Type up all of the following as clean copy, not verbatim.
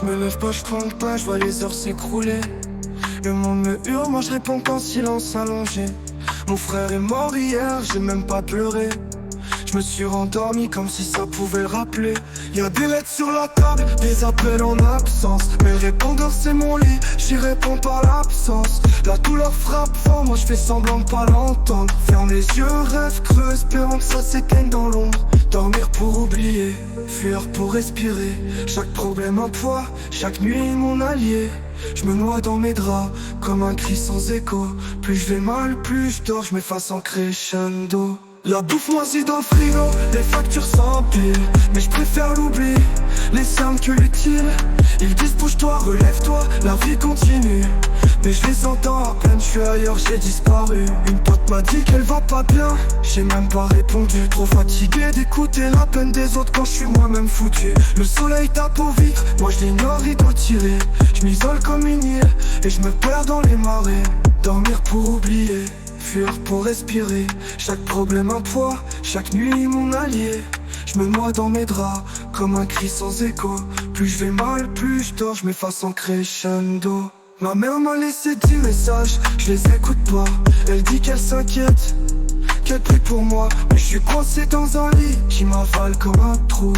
Je me lève pas, je compte pas, je vois les heures s'écrouler. Le monde me hurle, moi je réponds qu'en silence allongé. Mon frère est mort hier, j'ai même pas pleuré. Je me suis rendormi comme si ça pouvait le rappeler. Y'a des lettres sur la table, des appels en absence. Mais le répondeur c'est mon lit, j'y réponds par l'absence. La douleur frappe fort, moi je fais semblant de pas l'entendre. Ferme les yeux, rêve creux, espérant que ça s'éteigne dans l'ombre. Dormir pour oublier, fuir pour respirer. Chaque problème un poids, chaque nuit mon allié. Je me noie dans mes draps, comme un cri sans écho. Plus je vais mal, plus je dors, je m'efface en crescendo. La bouffe moisie dans le frigo, les factures s'empilent. Mais je préfère l'oubli, les cernes que l'utile. Ils disent bouge-toi, relève-toi, la vie continue. Mais je les entends à peine, je suis ailleurs, j'ai disparu. Une pote m'a dit qu'elle va pas bien, j'ai même pas répondu. Trop fatigué d'écouter la peine des autres quand je suis moi-même foutu. Le soleil tape au vitre, moi je l'ignore, rideau tiré. Je m'isole comme une île, et je me perds dans les marées. Dormir pour oublier, fuir pour respirer. Chaque problème un poids, chaque nuit mon allié. Je me noie dans mes draps, comme un cri sans écho. Plus je vais mal, plus je dors, je m'efface en crescendo. Ma mère m'a laissé 10 messages, je les écoute pas. Elle dit qu'elle s'inquiète, qu'elle prie pour moi. Mais je suis coincé dans un lit qui m'avale comme un trou.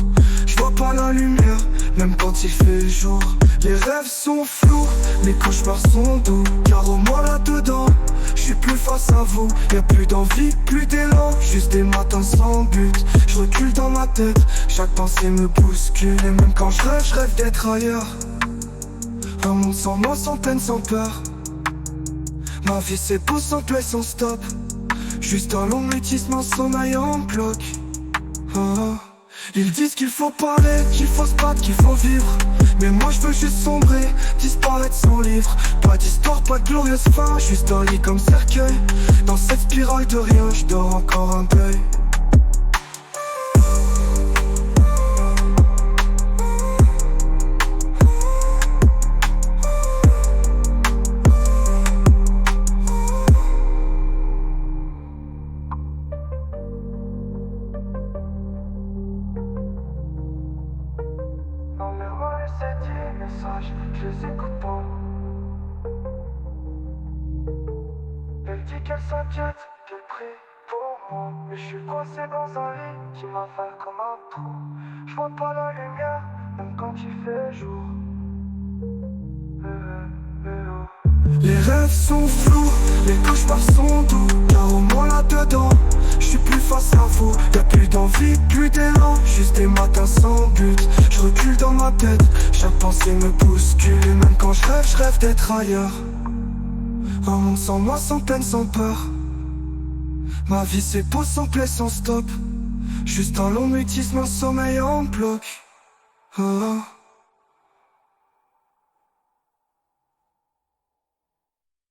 Je vois pas la lumière, même quand il fait jour. Les rêves sont flous, les cauchemars sont doux. Car au moins là-dedans, je suis plus face à vous. Y'a plus d'envie, plus d'élan, juste des matins sans but. Je recule dans ma tête, chaque pensée me bouscule. Et même quand je rêve d'être ailleurs. Un monde sans moi, sans peine, sans peur. Ma vie c'est beau, sans play, sans stop. Juste un long mutisme, un sommeil en bloc. Oh. Ils disent qu'il faut parler, qu'il faut se battre, qu'il faut vivre. Mais moi je veux juste sombrer, disparaître sans livre. Pas d'histoire, pas de glorieuse fin, juste un lit comme cercueil. Dans cette spirale de rien, je dors encore un deuil. Ma mère m'a laissé 10 messages, je les écoute pas. Elle dit qu'elle s'inquiète, qu'elle prie pour moi. Mais je suis coincé dans un lit qui m'avale comme un trou. Je vois pas la lumière, même quand il fait jour. Les rêves sont flous, les cauchemars sont doux. Car au moins là-dedans, je suis plus face à vous. Y'a plus d'envie, plus d'élan, juste des matins sans but. Je recule dans ma tête, chaque pensée me bouscule. Et même quand je rêve d'être ailleurs. Un monde sans moi, sans peine, sans peur. Ma vie c'est beau, sans play, sans stop. Juste un long mutisme, un sommeil en bloc. Oh.